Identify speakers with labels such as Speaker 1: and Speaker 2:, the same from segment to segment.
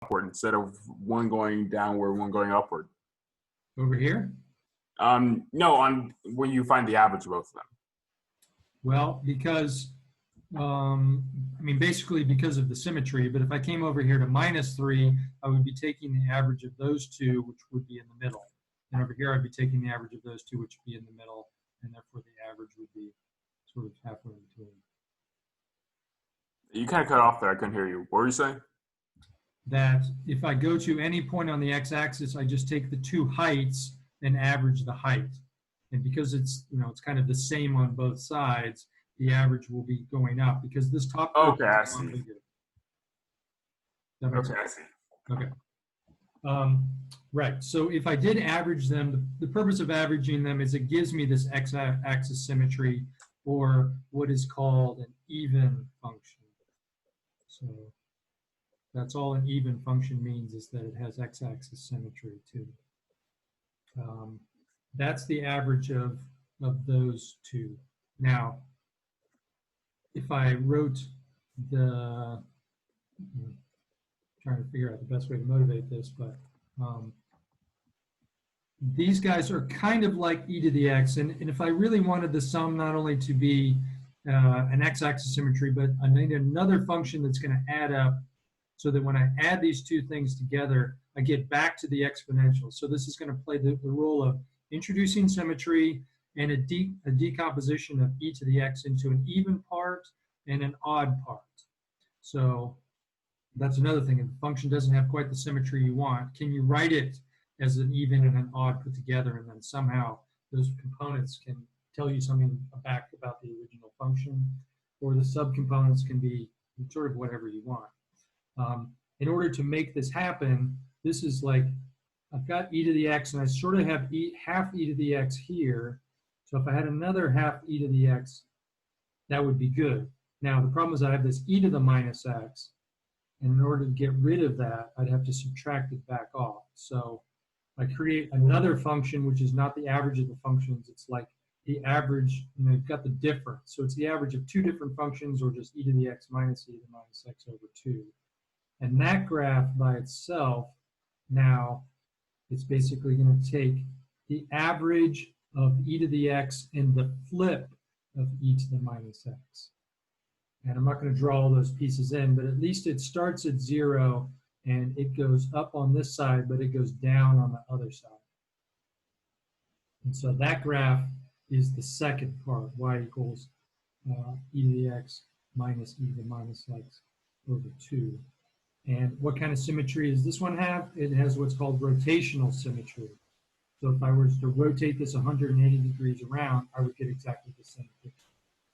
Speaker 1: upward instead of one going downward, one going upward?
Speaker 2: Over here?
Speaker 1: No, on when you find the average of both of them.
Speaker 2: Well, because, I mean, basically because of the symmetry, but if I came over here to -3, I would be taking the average of those two, which would be in the middle. And over here, I'd be taking the average of those two, which would be in the middle, and therefore the average would be sort of halfway between.
Speaker 1: You kind of cut off there. I couldn't hear you. What were you saying?
Speaker 2: That if I go to any point on the x-axis, I just take the two heights and average the height. And because it's, you know, it's kind of the same on both sides, the average will be going up because this top.
Speaker 1: Okay, I see.
Speaker 2: Okay, I see. Okay. Right. So if I did average them, the purpose of averaging them is it gives me this x-axis symmetry, or what is called an even function. So that's all an even function means, is that it has x-axis symmetry too. That's the average of those two. Now, if I wrote the, I'm trying to figure out the best way to motivate this, but these guys are kind of like e to the x, and if I really wanted the sum not only to be an x-axis symmetry, but I need another function that's going to add up so that when I add these two things together, I get back to the exponential. So this is going to play the role of introducing symmetry and a decomposition of e to the x into an even part and an odd part. So that's another thing. If the function doesn't have quite the symmetry you want, can you write it as an even and an odd put together, and then somehow those components can tell you something back about the original function, or the subcomponents can be sort of whatever you want. In order to make this happen, this is like, I've got e to the x, and I sort of have half e to the x here. So if I had another half e to the x, that would be good. Now, the problem is I have this e to the minus x, and in order to get rid of that, I'd have to subtract it back off. So I create another function, which is not the average of the functions. It's like the average, you know, you've got the difference. So it's the average of two different functions, or just e to the x minus e to the minus x over 2. And that graph by itself, now, it's basically going to take the average of e to the x and the flip of e to the minus x. And I'm not going to draw all those pieces in, but at least it starts at 0, and it goes up on this side, but it goes down on the other side. And so that graph is the second part, y equals e to the x minus e to the minus x over 2. And what kind of symmetry does this one have? It has what's called rotational symmetry. So if I was to rotate this 180 degrees around, I would get exactly the same picture.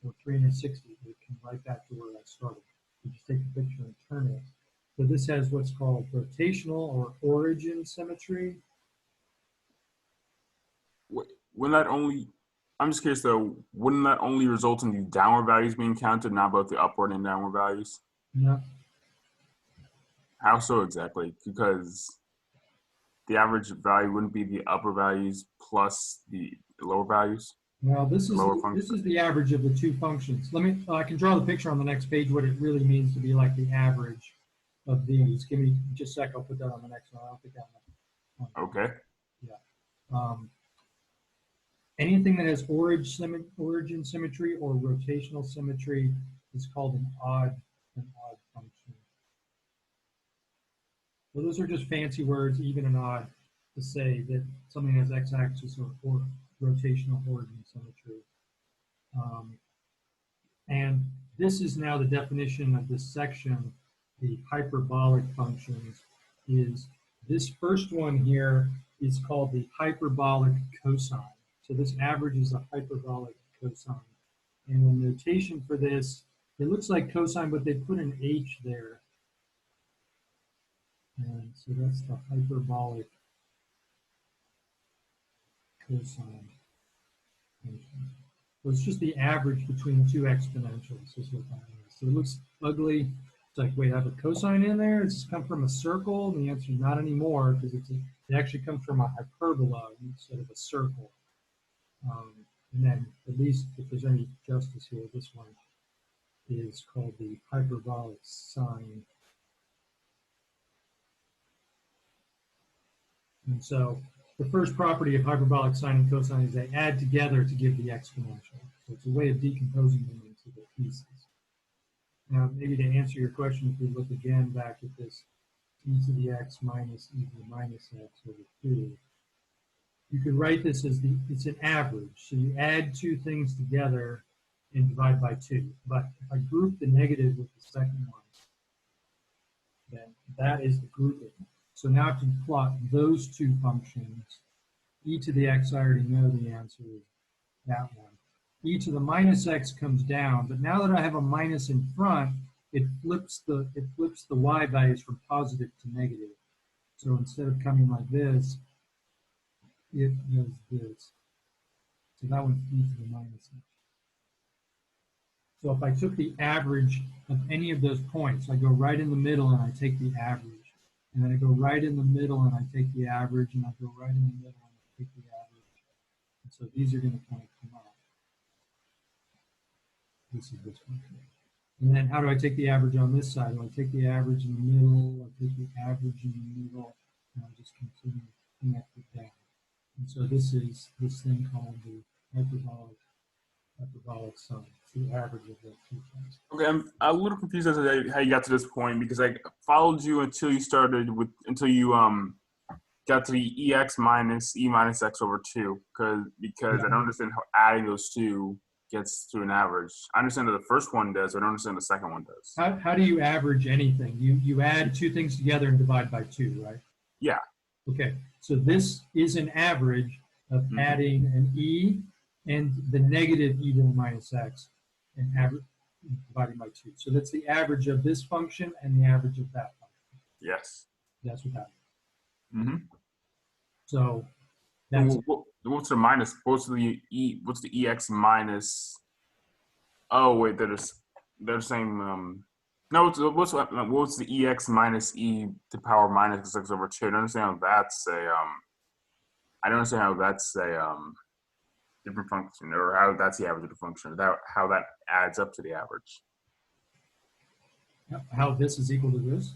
Speaker 2: Or 360, it can right back to where I started. You just take the picture and turn it. So this has what's called rotational or origin symmetry.
Speaker 1: Wouldn't that only, I'm just curious though, wouldn't that only result in the downward values being counted, not both the upward and downward values?
Speaker 2: No.
Speaker 1: How so exactly? Because the average value wouldn't be the upper values plus the lower values?
Speaker 2: Now this is the average of the two functions. Let me, I can draw the picture on the next page what it really means to be like the average of these. Give me just a sec, I'll put that on the next one. I don't think that one.
Speaker 1: Okay.
Speaker 2: Yeah. Anything that has origin symmetry or rotational symmetry is called an odd function. So those are just fancy words, even and odd, to say that something has x-axis or rotational origin symmetry. And this is now the definition of this section, the hyperbolic functions, is this first one here is called the hyperbolic cosine. So this average is a hyperbolic cosine. And the notation for this, it looks like cosine, but they put an H there. And so that's the hyperbolic cosine function. So it's just the average between two exponentials is what that is. So it looks ugly. It's like, wait, I have a cosine in there? Does this come from a circle? And the answer is not anymore, because it actually comes from a hyperbola instead of a circle. And then, at least if there's any justice here, this one is called the hyperbolic sine And so the first property of hyperbolic sine and cosine is they add together to give the exponential. So it's a way of decomposing them into the pieces. Now, maybe to answer your question, if we look again back at this e to the x minus e to the minus x over 2, you could write this as it's an average. So you add two things together and divide by 2. But if I group the negative with the second one, then that is the grouping. So now to plot those two functions, e to the x, I already know the answer is that one. E to the minus x comes down, but now that I have a minus in front, it flips the y values from positive to negative. So instead of coming like this, it does this. So that one's e to the minus x. So if I took the average of any of those points, I go right in the middle and I take the average. And then I go right in the middle and I take the average, and I go right in the middle and I take the average. And so these are going to kind of come out. This is this one. And then how do I take the average on this side? Do I take the average in the middle? I take the average in the middle, and I just continue to connect it down. And so this is this thing called the hyperbolic sum. It's the average of those two things.
Speaker 1: Okay, I'm a little confused as to how you got to this point, because I followed you until you got to the ex minus e minus x over 2, because I don't understand how adding those two gets to an average. I understand that the first one does, but I don't understand the second one does.
Speaker 2: How do you average anything? You add two things together and divide by 2, right?
Speaker 1: Yeah.
Speaker 2: Okay, so this is an average of adding an e and the negative e to the minus x and dividing by 2. So that's the average of this function and the average of that function.
Speaker 1: Yes.
Speaker 2: That's what that is.
Speaker 1: Mm-hmm.
Speaker 2: So that's
Speaker 1: what's the minus? What's the ex minus? Oh wait, they're the same. No, what's the ex minus e to the power minus x over 2? I don't understand how that's a different function, or how that's the average of the function, how that adds up to the average.
Speaker 2: how this is equal to this?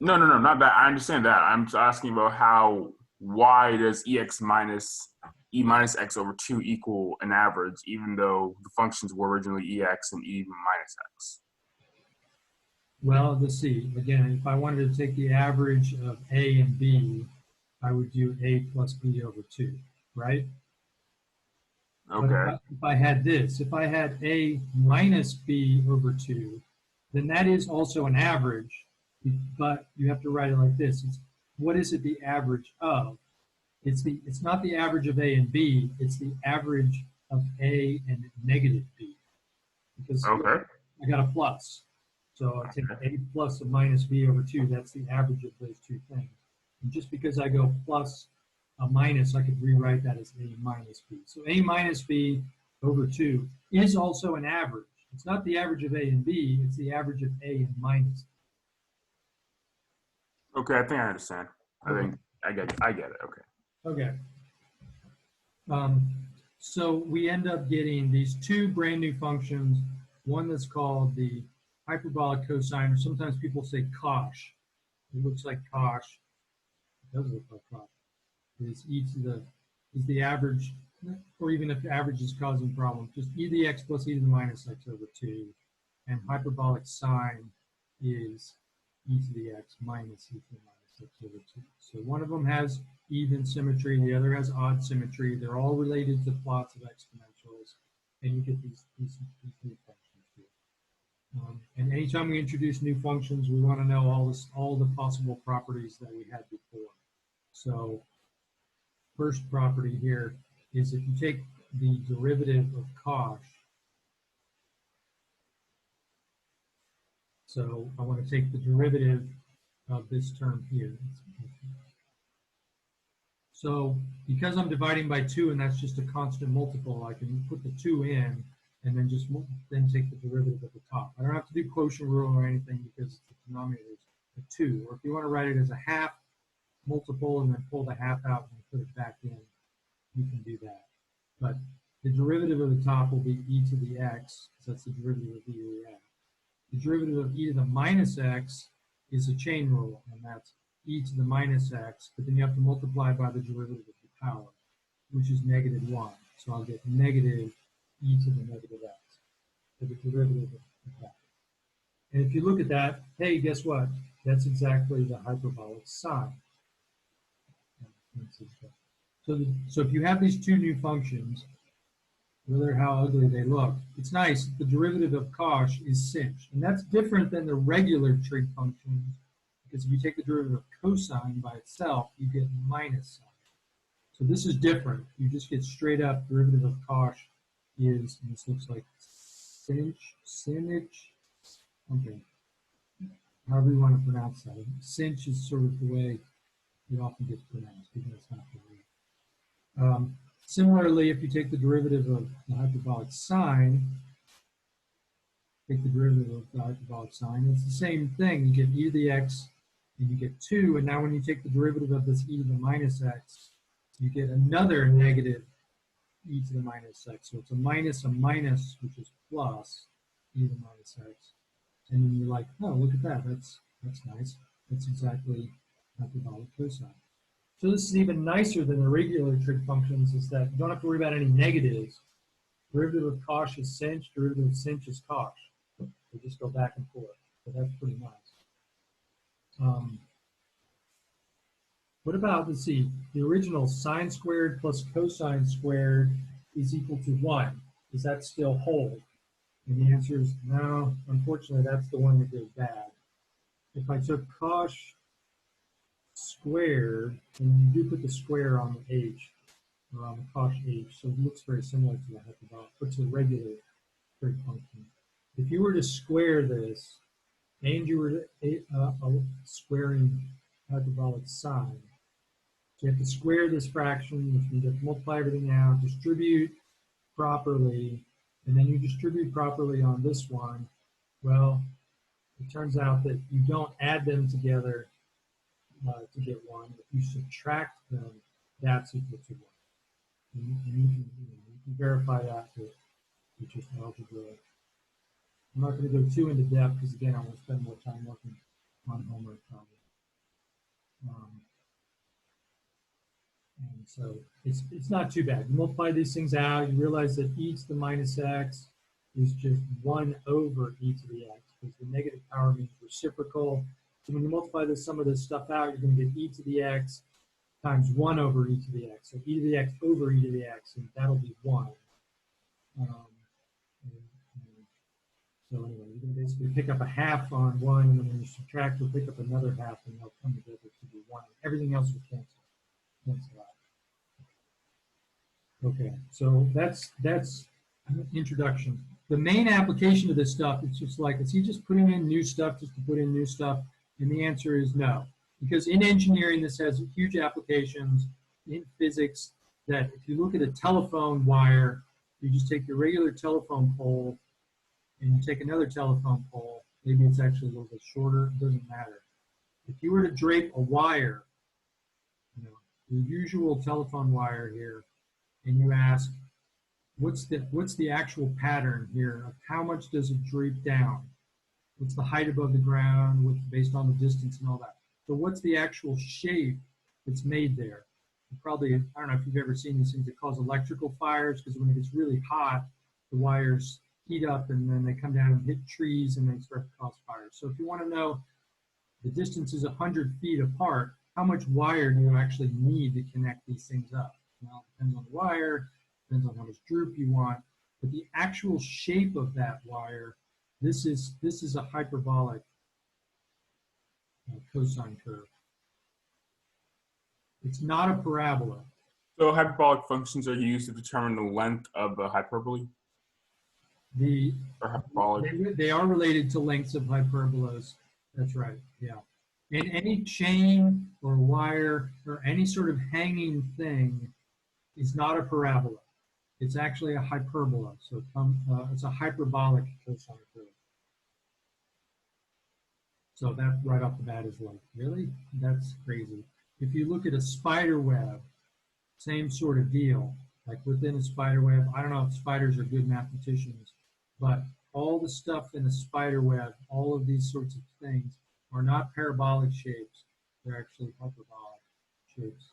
Speaker 1: No, not that. I understand that. I'm just asking about why does ex minus e minus x over 2 equal an average, even though the functions were originally ex and e minus x?
Speaker 2: Well, let's see. Again, if I wanted to take the average of a and b, I would do a plus b over 2, right?
Speaker 1: Okay.
Speaker 2: But if I had this, if I had a minus b over 2, then that is also an average, but you have to write it like this. What is it the average of? It's not the average of a and b, it's the average of a and negative b. Because I got a plus. So I take a plus of minus b over 2, that's the average of those two things. And just because I go plus a minus, I could rewrite that as a minus b. So a minus b over 2 is also an average. It's not the average of a and b, it's the average of a and minus b.
Speaker 1: Okay, I think I understand. I get it. Okay.
Speaker 2: Okay. So we end up getting these two brand new functions, one that's called the hyperbolic cosine, or sometimes people say cosh. It looks like cosh. It does look like cosh. Is the average, or even if the average is causing problems, just e to the x plus e to the minus x over 2. And hyperbolic sine is e to the x minus e to the minus x over 2. So one of them has even symmetry, the other has odd symmetry. They're all related to plots of exponentials, and you get these new functions here. And anytime we introduce new functions, we want to know all the possible properties that we had before. So first property here is if you take the derivative of cosh, so I want to take the derivative of this term here. So because I'm dividing by 2 and that's just a constant multiple, I can put the 2 in and then then take the derivative at the top. I don't have to do quotient rule or anything because the denominator is a 2. Or if you want to write it as a half multiple and then pull the half out and put it back in, you can do that. But the derivative of the top will be e to the x, because that's the derivative of e to the x. The derivative of e to the minus x is a chain rule, and that's e to the minus x, but then you have to multiply by the derivative of the power, which is -1. So I'll get negative e to the negative x, for the derivative of the power. And if you look at that, hey, guess what? That's exactly the hyperbolic sign. So if you have these two new functions, no matter how ugly they look, it's nice. The derivative of cosh is sinh. And that's different than the regular trig functions, because if you take the derivative of cosine by itself, you get minus sine. So this is different. You just get straight up derivative of cosh is, and this looks like sinh, okay, however you want to pronounce that. Sinh is sort of the way it often gets pronounced, even though it's not the way. Similarly, if you take the derivative of the hyperbolic sign, take the derivative of the hyperbolic sign, it's the same thing. You get e to the x and you get 2, and now when you take the derivative of this e to the minus x, you get another negative e to the minus x. So it's a minus, which is plus e to the minus x. And then you're like, oh, look at that. That's nice. That's exactly hyperbolic cosine. So this is even nicer than the regular trig functions, is that you don't have to worry about any negatives. Derivative of cosh is sinh, derivative of sinh is cosh. They just go back and forth. So that's pretty nice. What about, let's see, the original sine squared plus cosine squared is equal to 1. Does that still hold? And the answer is no. Unfortunately, that's the one that goes bad. If I took cosh squared, and you do put the square on the h, or on the cosh h, so it looks very similar to the hyperbolic, or to the regular trig function. If you were to square this, and you were to squaring hyperbolic sign, so you have to square this fraction, which means you have to multiply everything out, distribute properly, and then you distribute properly on this one. Well, it turns out that you don't add them together to get 1. If you subtract them, that's equal to 1. And you can verify that with just algebra. I'm not going to go too into depth because, again, I want to spend more time working on homework problems. And so it's not too bad. You multiply these things out, you realize that e to the minus x is just 1 over e to the x, because the negative power means reciprocal. So when you multiply some of this stuff out, you're going to get e to the x times 1 over e to the x. So e to the x over e to the x, and that'll be 1. So anyway, you can basically pick up a half on 1, and then when you subtract, you'll pick up another half, and they'll come together to be 1. Everything else will cancel out. Okay, so that's an introduction. The main application of this stuff is just like, is he just putting in new stuff just to put in new stuff? And the answer is no. Because in engineering, this has huge applications in physics, that if you look at a telephone wire, you just take your regular telephone pole and you take another telephone pole. Maybe it's actually a little bit shorter, it doesn't matter. If you were to drape a wire, you know, the usual telephone wire here, and you ask, what's the actual pattern here of how much does it drape down? What's the height above the ground, based on the distance and all that? So what's the actual shape that's made there? You probably, I don't know if you've ever seen these things that cause electrical fires, because when it gets really hot, the wires heat up and then they come down and hit trees and they start to cause fires. So if you want to know the distance is 100 feet apart, how much wire do you actually need to connect these things up? Well, it depends on the wire, depends on how much droop you want, but the actual shape of that wire, this is a hyperbolic cosine curve. It's not a parabola.
Speaker 1: So hyperbolic functions are used to determine the length of the hyperbole? Or hyperbolic?
Speaker 2: They are related to lengths of hyperbolas. That's right, yeah. And any chain or wire or any sort of hanging thing is not a parabola. It's actually a hyperbola. So it's a hyperbolic cosine curve. So that right off the bat is like, really? That's crazy. If you look at a spider web, same sort of deal. Like within a spider web, I don't know if spiders are good mathematicians, but all the stuff in a spider web, all of these sorts of things are not parabolic shapes. They're actually hyperbolic shapes.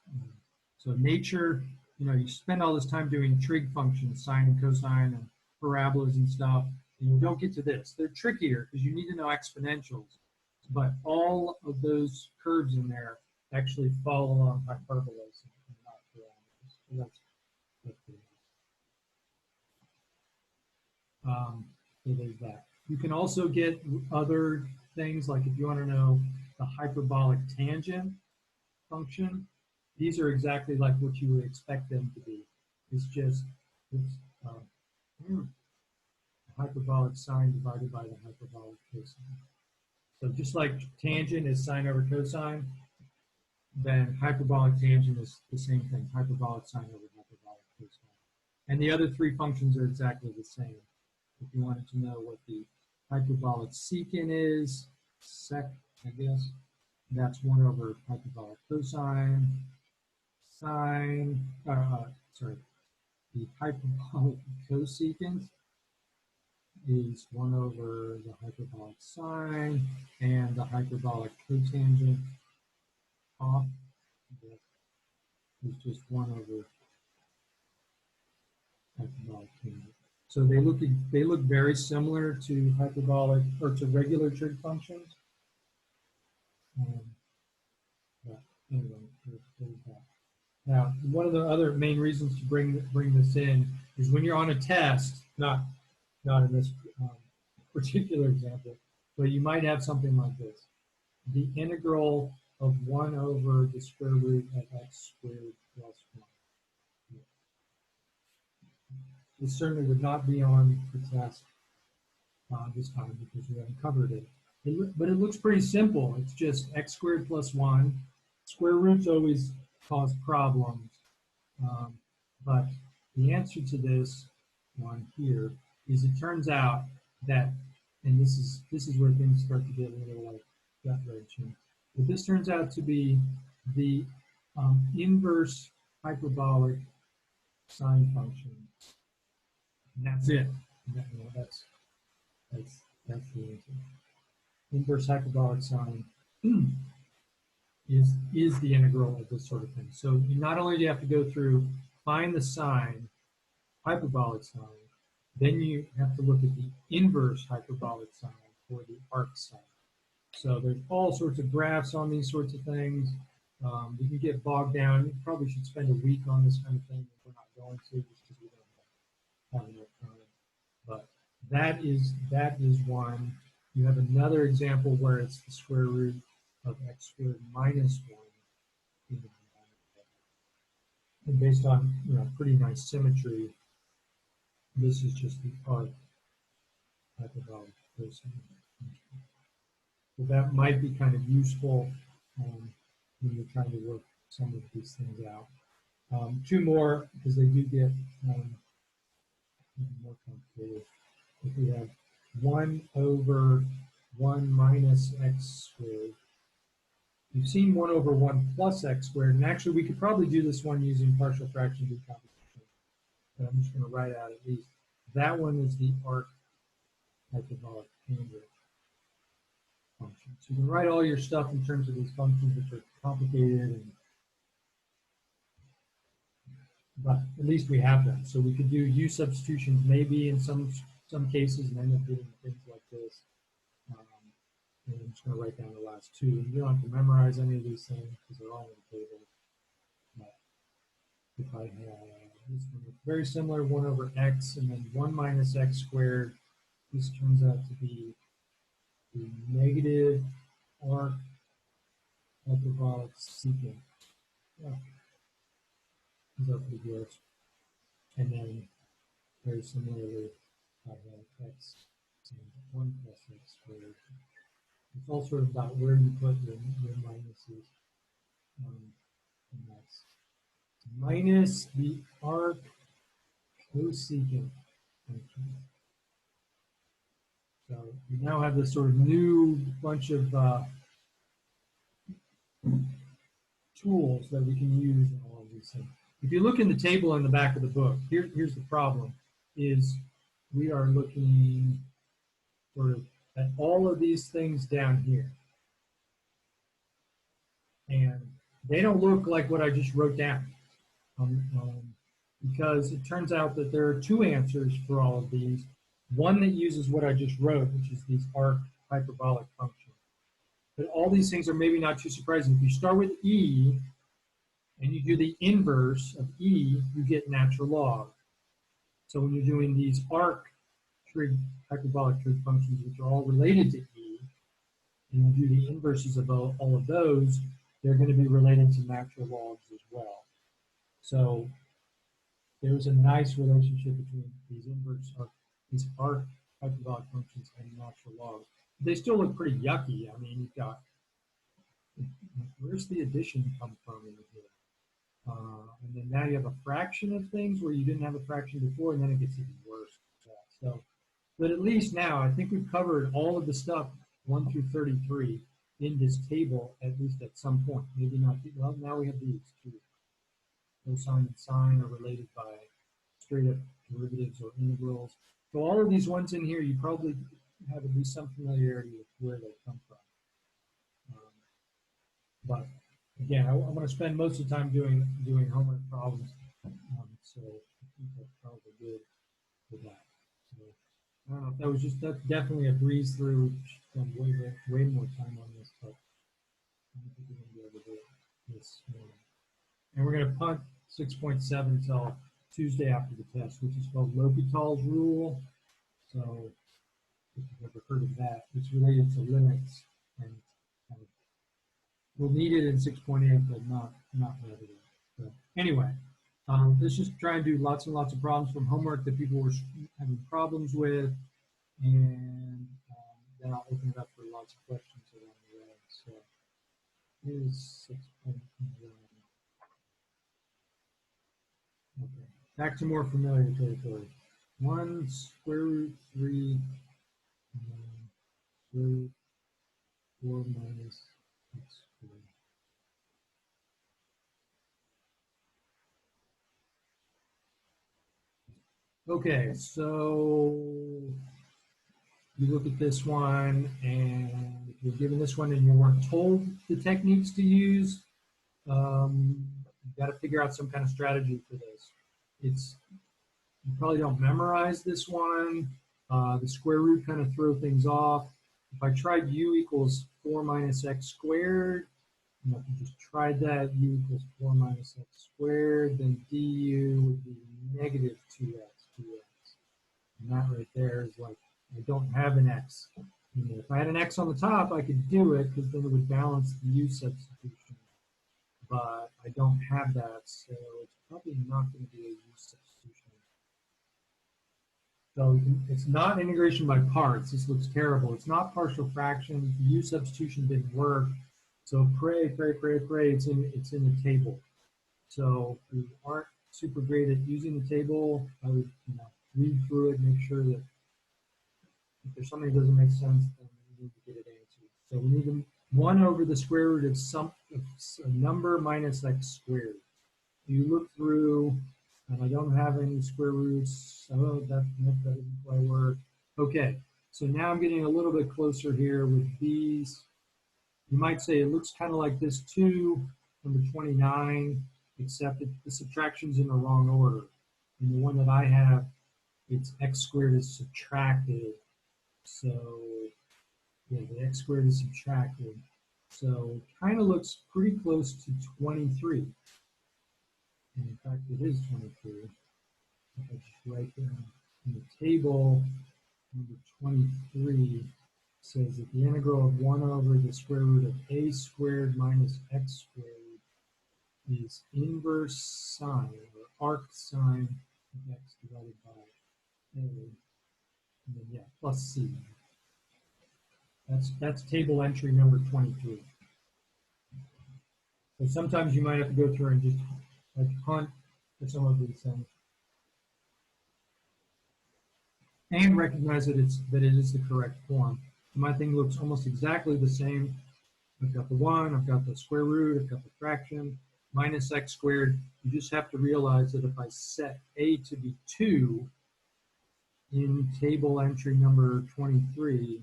Speaker 2: So nature, you spend all this time doing trig functions, sine and cosine and parabolas and stuff, and you don't get to this. They're trickier because you need to know exponentials, but all of those curves in there actually fall along hyperbolas and not parameters. So that's pretty nice. So there's that. You can also get other things, like if you want to know the hyperbolic tangent function, these are exactly like what you would expect them to be. It's just the hyperbolic sine divided by the hyperbolic cosine. So just like tangent is sine over cosine, then hyperbolic tangent is the same thing, hyperbolic sine over hyperbolic cosine. And the other three functions are exactly the same. If you wanted to know what the hyperbolic secant is, sec, I guess, that's 1 over hyperbolic cosine, sine, the hyperbolic cosecant is 1 over the hyperbolic sine, and the hyperbolic cotangent off is just 1 over hyperbolic tangent. So they look very similar to hyperbolic or to regular trig functions. But anyway, there's that. Now, one of the other main reasons to bring this in is when you're on a test, not in this particular example, but you might have something like this: the integral of 1 over the square root of x squared plus 1. This certainly would not be on the test this time because we haven't covered it. But it looks pretty simple. It's just x squared plus 1. Square roots always cause problems. But the answer to this one here is, it turns out that, and this is where things start to get a little like gut wrenching, but this turns out to be the inverse hyperbolic sine function. And that's it. That's the answer. Inverse hyperbolic sine is the integral of this sort of thing. So you not only do you have to go through, find the sine, hyperbolic sine, then you have to look at the inverse hyperbolic sine or the arc sine. So there's all sorts of graphs on these sorts of things. You can get bogged down. You probably should spend a week on this kind of thing. We're not going to, just because we don't have enough time. But that is one. You have another example where it's the square root of x squared minus 1. And based on pretty nice symmetry, this is just the arc hyperbolic cosine. So that might be kind of useful when you're trying to work some of these things out. Two more, because they do get more complicated. If we have 1 over 1 minus x squared, we've seen 1 over 1 plus x squared, and actually we could probably do this one using partial fraction decomposition. But I'm just going to write out at least. That one is the arc hyperbolic tangent function. So you can write all your stuff in terms of these functions, which are complicated, but at least we have them. So we could do u substitutions maybe in some cases and end up getting things like this. And I'm just going to write down the last two. And you don't have to memorize any of these things because they're all in the table. But if I have this one, it's very similar, 1 over x, and then 1 minus x squared. This turns out to be the negative arc hyperbolic secant. Yeah. These are pretty gross. And then very similarly, I have x and 1 plus x squared. It's all sort of about where you put your minuses. And that's minus the arc cosecant function. So you now have this sort of new bunch of tools that we can use in all of these things. If you look in the table in the back of the book, here's the problem, is we are looking sort of at all of these things down here. And they don't look like what I just wrote down. Because it turns out that there are two answers for all of these. One that uses what I just wrote, which is these arc hyperbolic functions. But all these things are maybe not too surprising. If you start with E and you do the inverse of E, you get natural log. So when you're doing these arc trig, hyperbolic trig functions, which are all related to E, and you do the inverses of all of those, they're going to be related to natural logs as well. So there's a nice relationship between these these arc hyperbolic functions and natural logs. They still look pretty yucky. I mean, you've got, where's the addition come from in here? And then now you have a fraction of things where you didn't have a fraction before, and then it gets even worse. So, but at least now, I think we've covered all of the stuff 1 through 33 in this table, at least at some point. Maybe not, well, now we have these too. Cosine and sine are related by straight up derivatives or integrals. So all of these ones in here, you probably have at least some familiarity with where they come from. But again, I'm going to spend most of the time doing homework problems. So I think that's probably good for that. So I don't know if that was just, that's definitely a breeze through. Spend way more time on this, but I don't think we're going to be able to do it this morning. And we're going to punt 6.7 until Tuesday after the test, which is called L'Hopital's rule. So if you've ever heard of that, it's related to limits and kind of, we'll need it in 6.8, but not readily. So anyway, let's just try and do lots and lots of problems from homework that people were having problems with, and then I'll open it up for lots of questions along the way. So here's 6.1. Okay, back to more familiar territory. 1 square root 3 square root 4 minus x squared. Okay, so you look at this one, and if you're given this one and you weren't told the techniques to use, you've got to figure out some kind of strategy for this. You probably don't memorize this one. The square root kind of throw things off. If I tried u equals 4 minus x squared, and if you just tried that, u equals 4 minus x squared, then du would be negative 2x dx. And that right there is like, I don't have an x. If I had an x on the top, I could do it because then it would balance the u substitution. But I don't have that, so it's probably not going to be a u substitution. So it's not integration by parts. This looks terrible. It's not partial fractions. The u substitution didn't work. So pray, it's in the table. So if you aren't super great at using the table, I would read through it, make sure that if there's something that doesn't make sense, then we need to get it answered. So we need 1 over the square root of a number minus x squared. You look through, and I don't have any square roots, so that doesn't quite work. Okay, so now I'm getting a little bit closer here with these. You might say it looks kind of like this too, number 29, except the subtraction's in the wrong order. And the one that I have, it's x squared is subtracted. So, yeah, the x squared is subtracted. So it kind of looks pretty close to 23. And in fact, it is 23. If I just write down in the table, number 23 says that the integral of 1 over the square root of a squared minus x squared is inverse sine, or arc sine of x divided by a, and then, yeah, plus c. That's table entry number 23. So sometimes you might have to go through and just like hunt for some of these things, and recognize that it is the correct form. My thing looks almost exactly the same. I've got the 1, I've got the square root, I've got the fraction, minus x squared. You just have to realize that if I set a to be 2 in table entry number 23,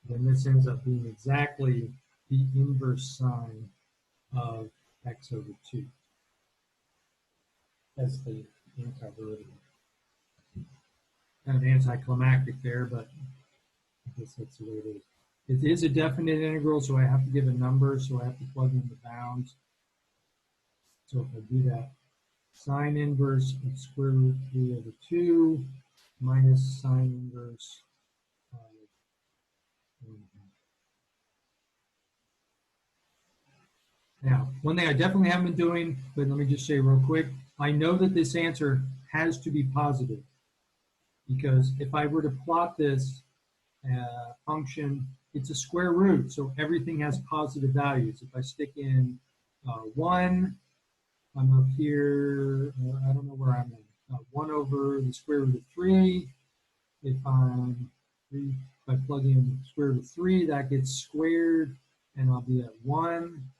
Speaker 2: then this ends up being exactly the inverse sine of x over 2. That's the antiderivative. Kind of anticlimactic there, but I guess that's the way it is. It is a definite integral, so I have to give a number, so I have to plug in the bounds. So if I do that, sine inverse of square root 3 over 2 minus sine inverse of 1 half. Now, one thing I definitely haven't been doing, but let me just say real quick, I know that this answer has to be positive, because if I were to plot this function, it's a square root, so everything has positive values. If I stick in 1, I'm up here, I don't know where I'm at. 1 over the square root of 3. If I plug in square root of 3, that gets squared, and I'll be at 1.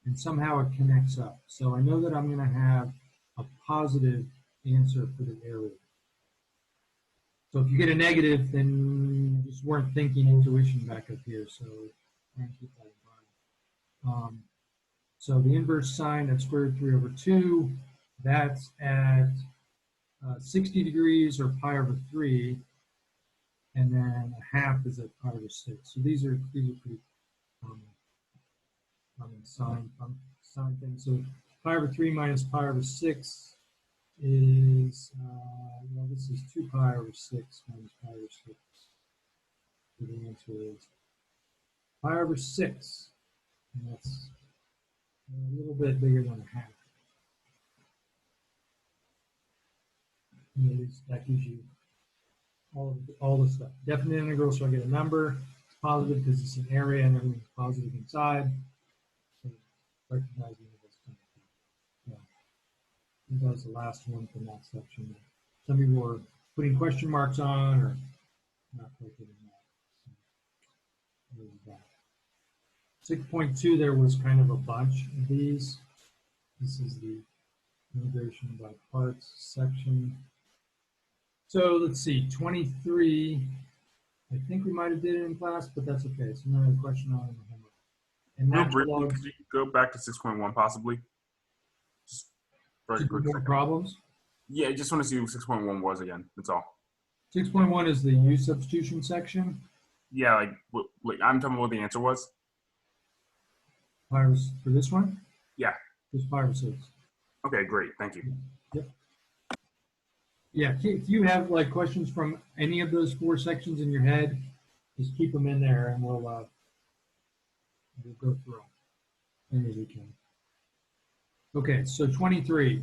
Speaker 2: And somehow it connects up. So I know that I'm going to have a positive answer for the area. So if you get a negative, then you just weren't thinking intuition back up here. So try and keep that in mind. So the inverse sine at square root 3 over 2, that's at 60 degrees or pi over 3, and then a half is at pi over 6. So these are pretty common sine things. So pi over 3 minus pi over 6 is, well, this is 2 pi over 6 minus pi over 6. So the answer is pi over 6. And that's a little bit bigger than a half. And at least that gives you all the stuff. Definite integral, so I get a number. It's positive because it's an area and everything's positive inside. So recognizing this kind of thing. Yeah. I think that was the last one from that section. Some people were putting question marks on or not quite getting that. So, that. 6.2, there was kind of a bunch of these. This is the integration by parts section. So let's see, 23. I think we might have did it in class, but that's okay. So another question on the homework. And
Speaker 1: Real
Speaker 2: natural
Speaker 1: briefly,
Speaker 2: logs.
Speaker 1: could you go back to 6.1 possibly? Just for a quick
Speaker 2: More
Speaker 1: second.
Speaker 2: problems.
Speaker 1: Yeah, I just want to see what 6.1 was again. That's all.
Speaker 2: 6.1 is the U substitution section.
Speaker 1: Yeah, like I'm talking about what the answer was.
Speaker 2: For this one?
Speaker 1: Yeah.
Speaker 2: Just 5 or 6.
Speaker 1: Okay, great. Thank you.
Speaker 2: Yep. Yeah, if you have like questions from any of those 4 sections in your head, just keep them in there and we'll go through them. Any we can. Okay, so 23.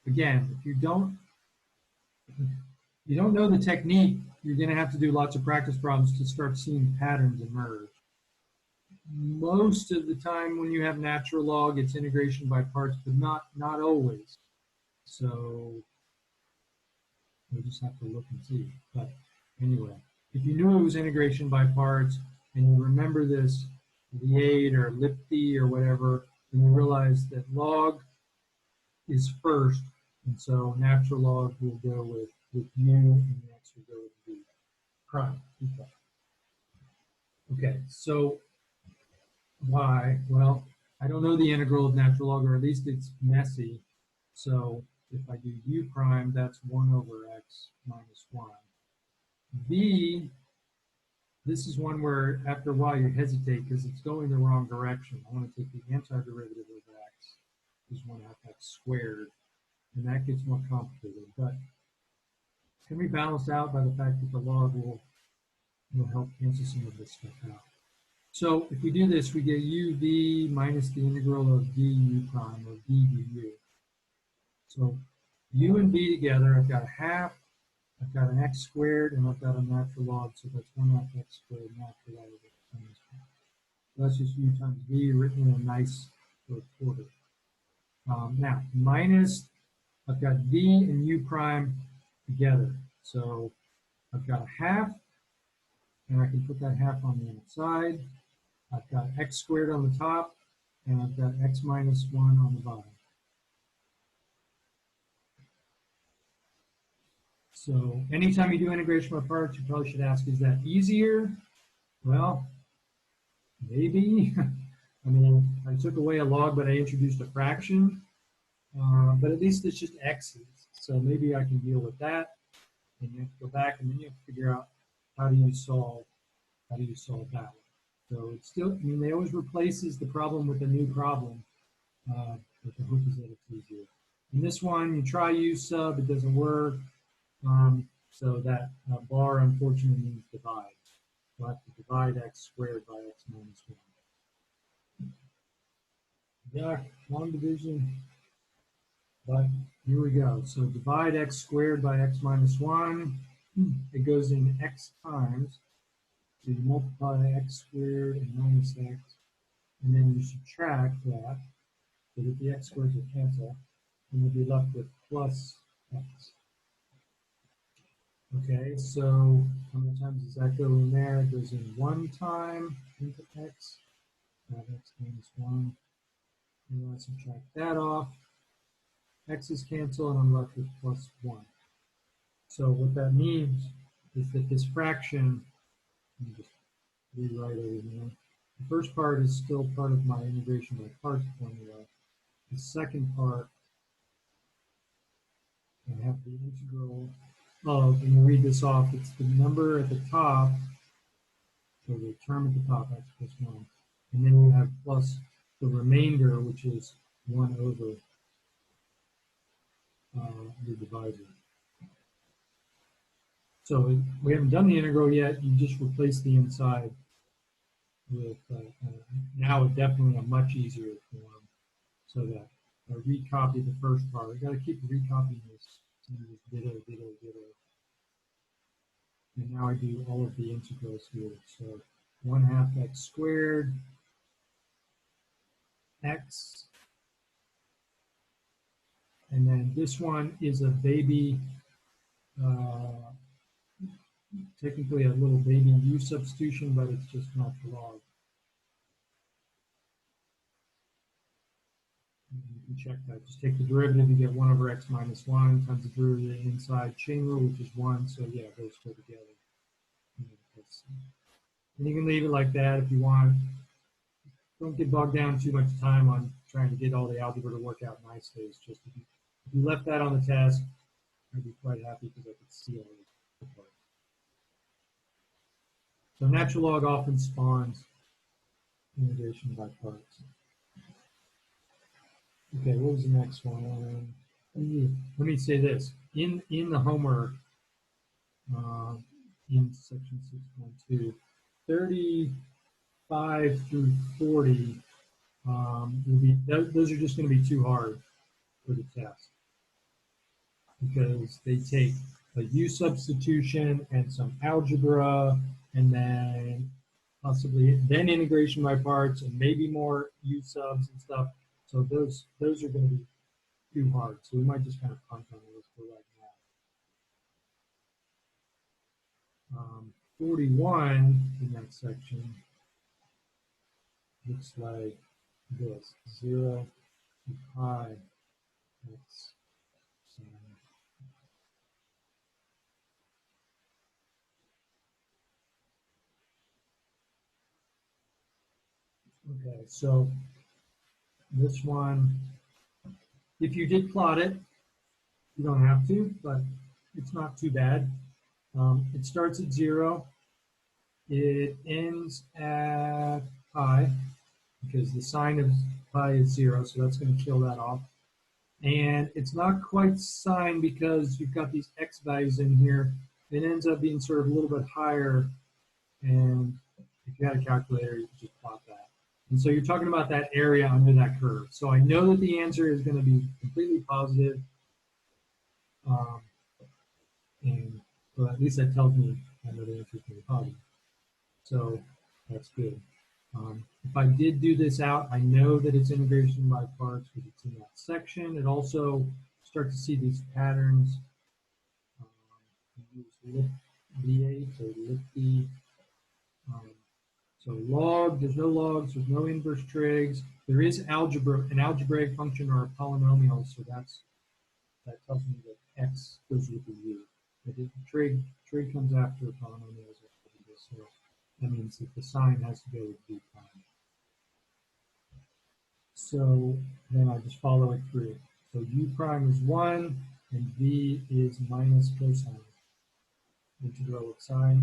Speaker 2: Again, if you don't know the technique, you're going to have to do lots of practice problems to start seeing patterns emerge. Most of the time when you have natural log, it's integration by parts, but not always. So we just have to look and see. But anyway, if you knew it was integration by parts and you remember this Liade or Lipti or whatever, then you realize that log is first, and so natural log will go with U and the x will go with V prime. Okay, so why? Well, I don't know the integral of natural log, or at least it's messy. So if I do U prime, that's 1 over x minus 1. V, this is one where after a while you hesitate because it's going the wrong direction. I want to take the antiderivative of x, is 1 half x squared, and that gets more complicated. But it can be balanced out by the fact that the log will help cancel some of this stuff out. So if we do this, we get uv minus the integral of du prime, or d du. So u and v together, I've got a half, I've got an x squared, and I've got a natural log, so that's 1 half x squared natural log of x minus 1. So that's just u times v written in a nice quarter. Now, minus, I've got v and u prime together. So I've got a half, and I can put that half on the outside. I've got x squared on the top, and I've got x minus 1 on the bottom. So anytime you do integration by parts, you probably should ask, is that easier? Well, maybe. I mean, I took away a log, but I introduced a fraction. But at least it's just x's. So maybe I can deal with that. And you have to go back, and then you have to figure out how do you solve that one. So it's still, I mean, they always replaces the problem with a new problem. But the hope is that it's easier. In this one, you try u sub, it doesn't work. So that bar unfortunately means divide. We'll have to divide x squared by x minus 1. Yeah, long division. But here we go. So divide x squared by x minus 1. It goes in x times. So you multiply x squared and minus x. And then you subtract that so that the x squareds will cancel. And you'll be left with plus x. Okay, so how many times does that go in there? It goes in one time into x. X minus 1. And then I subtract that off. X's cancel, and I'm left with plus 1. So what that means is that this fraction, let me just rewrite everything. The first part is still part of my integration by parts formula. The second part, I have the integral of, and we'll read this off, it's the number at the top, so the term at the top, x plus 1. And then we'll have plus the remainder, which is 1 over the divisor. So we haven't done the integral yet. You just replace the inside with now definitely a much easier form. So that I recopy the first part. We got to keep recopying this. Ditto, ditto, ditto. And now I do all of the integrals here. So 1/2 x squared x. And then this one is a baby, technically a little baby u substitution, but it's just not the log. You can check that. Just take the derivative, you get 1 over x minus 1 times the derivative inside chain rule, which is 1. So yeah, those go together. And you can leave it like that if you want. Don't get bogged down too much time on trying to get all the algebra to work out nicely. It's just if you left that on the test, I'd be quite happy because I could see all the parts. So natural log often spawns integration by parts. Okay, what was the next one? Let me say this. In the homework, in section 6.2, 35 through 40 will be, those are just going to be too hard for the test because they take a u substitution and some algebra and then possibly then integration by parts and maybe more u subs and stuff. So those are going to be too hard. So we might just kind of punt on those for right now. 41 in that section looks like this: 0 to pi x. Okay, so this one, if you did plot it, you don't have to, but it's not too bad. It starts at 0. It ends at pi because the sign of pi is 0, so that's going to kill that off. And it's not quite sine because you've got these x values in here. It ends up being sort of a little bit higher, and if you had a calculator, you could just plot that. And so you're talking about that area under that curve. So I know that the answer is going to be completely positive. And well, at least that tells me I know the answer is going to be positive. So that's good. If I did do this out, I know that it's integration by parts because it's in that section. It also start to see these patterns. Use lift V8 or lift B. So log, there's no logs, there's no inverse trigs. There is algebra, an algebraic function or a polynomial, so that tells me that x goes with the u. But the trig comes after a polynomial. So That means that the sign has to go with v prime. So then I just follow it through. So u prime is 1, and v is minus cosine. Integral of sine.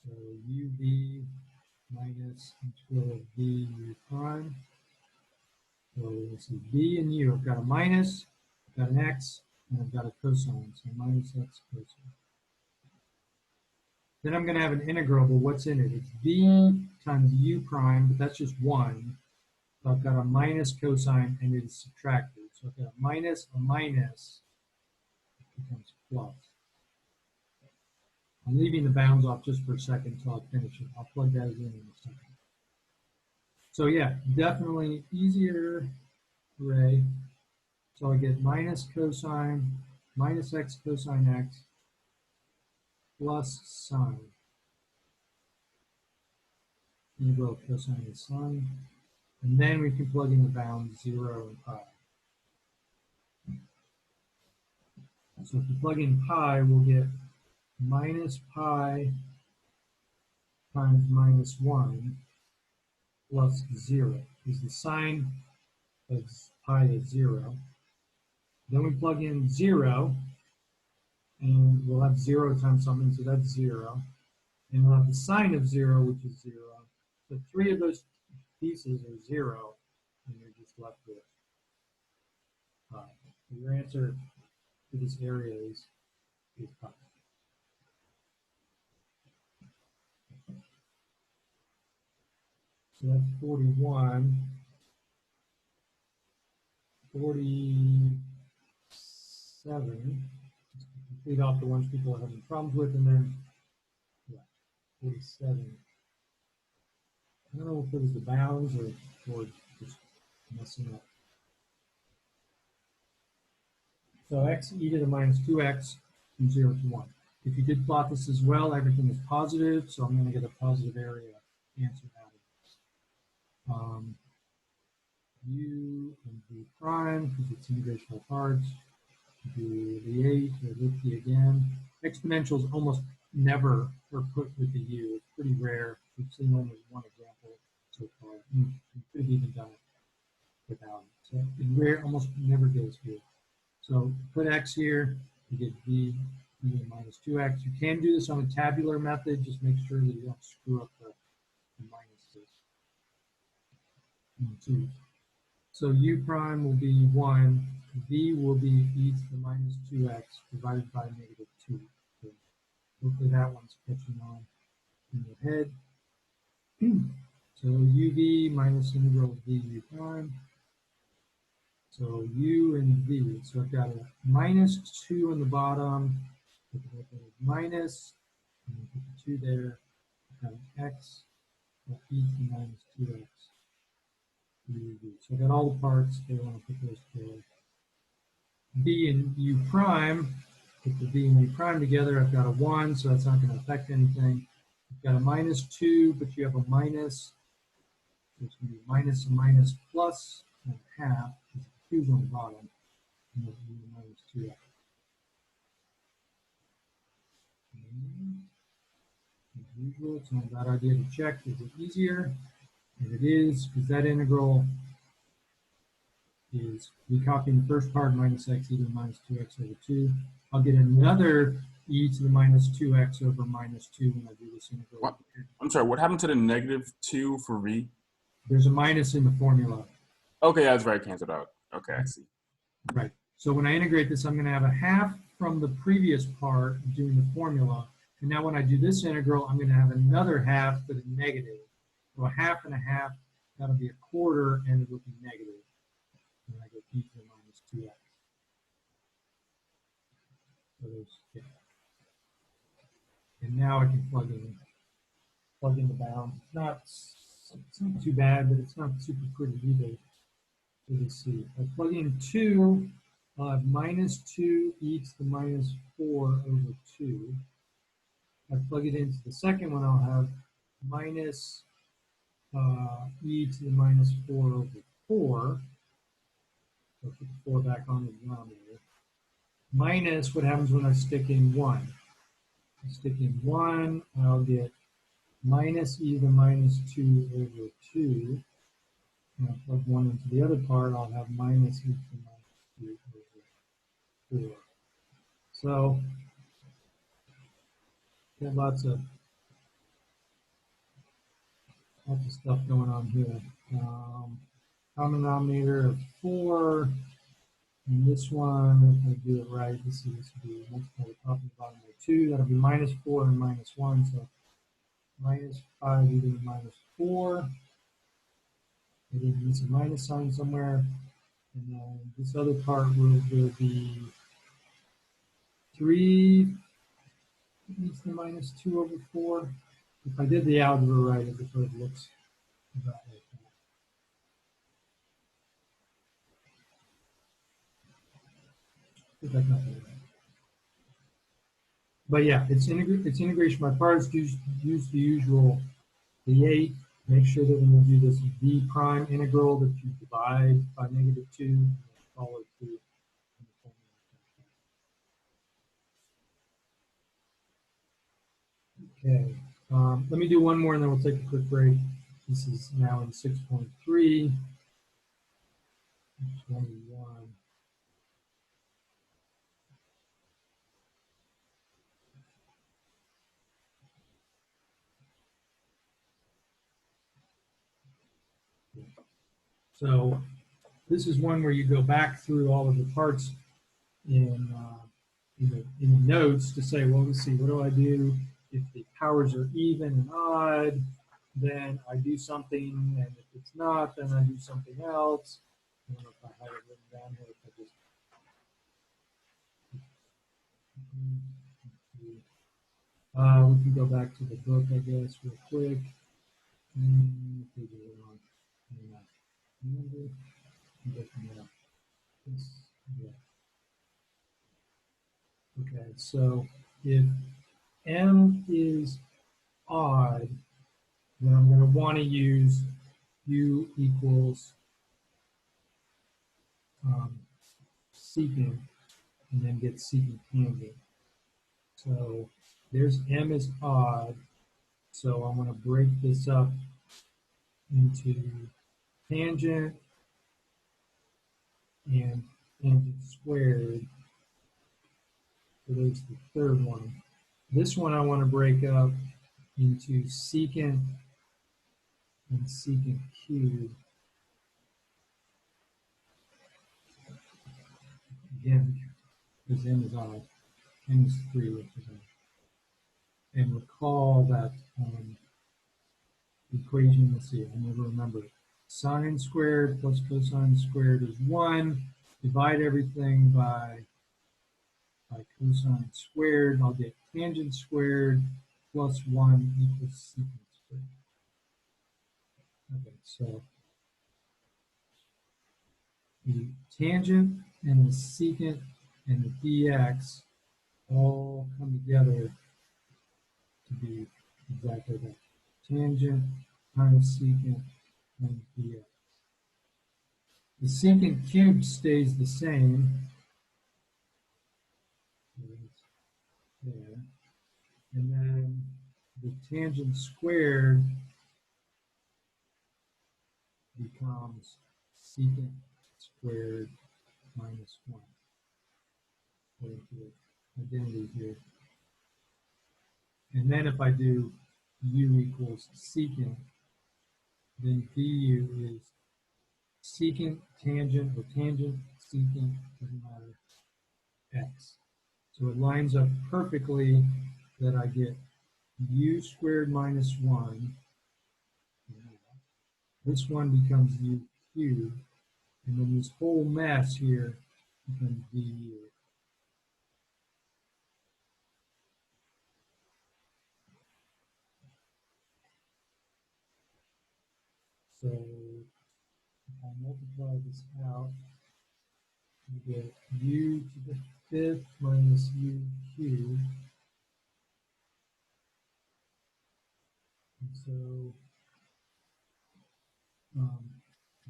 Speaker 2: So uv minus integral of v u prime. So this is v and u. I've got a minus, I've got an x, and I've got a cosine. So minus x cosine. Then I'm going to have an integral, but what's in it? It's v times u prime, but that's just 1. So I've got a minus cosine, and it is subtracted. So I've got a minus, it becomes plus. I'm leaving the bounds off just for a second until I finish it. I'll plug that in a second. So yeah, definitely easier array. So I get minus cosine, minus x cosine x, plus sine. Integral of cosine is sine. And then we can plug in the bounds 0 and pi. So if we plug in pi, we'll get minus pi times minus 1 plus 0, because the sine of pi is 0. Then we plug in 0, and we'll have 0 times something, so that's 0. And we'll have the sine of 0, which is 0. So 3 of those pieces are 0, and you're just left with pi. So your answer to this area is pi. So that's 41. 47. Just to complete off the ones people are having problems with, and then, yeah, 47. I don't know if it was the bounds or just messing up. So x e to the minus 2x from 0 to 1. If you did plot this as well, everything is positive, so I'm going to get a positive area answer out of it. U and v prime, because it's integrational parts. Do the 8 or with the again. Exponentials almost never are put with the u. It's pretty rare. We've seen only one example so far. We could have even done it without it. So it rare, almost never goes here. So put x here, you get v minus 2x. You can do this on a tabular method. Just make sure that you don't screw up the minuses. 2. So u prime will be 1. V will be e to the minus 2x divided by negative 2. So hopefully that one's catching on in your head. So uv minus integral of v u prime. So u and v. So I've got a minus 2 on the bottom. Minus, and put the 2 there. I've got an x, e to the minus 2x. So I've got all the parts. They want to put those together. V and u prime, put the v and u prime together. I've got a 1, so that's not going to affect anything. I've got a minus 2, but you have a minus. So it's going to be minus a minus plus and a half, because the 2's on the bottom. And then minus 2x. As usual, it's not a bad idea to check. Is it easier? And it is, because that integral is we copying the first part, minus x e to the minus 2x over 2. I'll get another e to the minus 2x over minus 2 when I do this integral.
Speaker 1: What? I'm sorry, what happened to the negative 2 for v?
Speaker 2: There's a minus in the formula.
Speaker 1: Okay, that's right, canceled out. Okay, I see.
Speaker 2: Right. So when I integrate this, I'm going to have a half from the previous part doing the formula. And now when I do this integral, I'm going to have another half that is negative. So a half and a half, that'll be a quarter, and it will be negative. And I get e to the minus 2x. So there's, yeah. And now I can plug in the bounds. It's not too bad, but it's not super pretty either. So let's see. If I plug in 2, I'll have minus 2 e to the minus 4 over 2. If I plug it into the second one, I'll have minus e to the minus 4 over 4. So put the 4 back on the denominator. Minus what happens when I stick in 1. stick in 1, I'll get minus e to the minus 2 over 2. And I'll plug 1 into the other part, I'll have minus e to the minus 2 over 4. So, got lots of stuff going on here. Common denominator of 4. And this one, if I do it right, this would be multiply the top and the bottom by 2. That'll be minus 4 and minus 1. So minus 5 e to the minus 4. It needs a minus sign somewhere. And then this other part will be 3 e to the minus 2 over 4. If I did the algebra right, it sort of looks about like that. I think I got that right. But yeah, it's integration by parts. Use the usual the make sure that when you do this v prime integral that you divide by -2 and follow through. Okay, let me do one more and then we'll take a quick break. This is now in 6.3, 21. So this is one where you go back through all of the parts in the notes to say, well, let's see, what do I do if the powers are even and odd? Then I do something, and if it's not, then I do something else. I don't know if I have it written down here. If I just we can go back to the book, I guess, real quick. Okay, so if m is odd, then I'm going to want to use u equals secant and then get secant tangent. So there's m is odd, so I'm going to break this up into tangent and tangent squared. So there's the third one. This one I want to break up into secant and secant cubed. Again, because m is odd. M is 3, which is odd. And recall that equation, let's see, I never remember it. Sine squared plus cosine squared is 1. Divide everything by cosine squared. I'll get tangent squared plus 1 equals secant squared. Okay, so the tangent and the secant and the dx all come together to be exactly that. Tangent times secant and dx. The secant cubed stays the same. There. And then the tangent squared becomes secant squared minus 1. Identity here. And then if I do u equals secant, then du is secant tangent or tangent secant, doesn't matter, x. So it lines up perfectly that I get u squared minus 1. This one becomes u cubed. And then this whole mess here becomes du. So if I multiply this out, you get u to the 5th minus u cubed. And so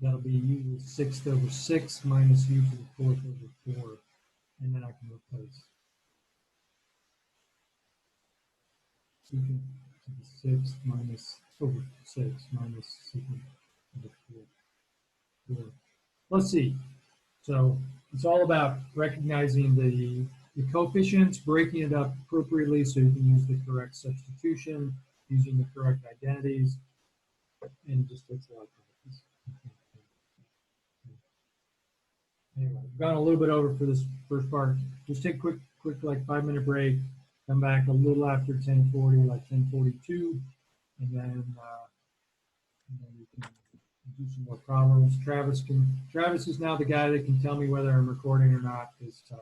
Speaker 2: that'll be u to the 6th over 6 minus u to the 4th over 4. And then I can replace. secant to the 6 minus over 6 minus secant to the 4. Let's see. So it's all about recognizing the coefficients, breaking it up appropriately so you can use the correct substitution, using the correct identities, and it just takes a lot of practice. Anyway, we've gone a little bit over for this first part. Just take a quick like 5-minute break, come back a little after 10:40, like 10:42, and then we can do some more problems. Travis is now the guy that can tell me whether I'm recording or not, because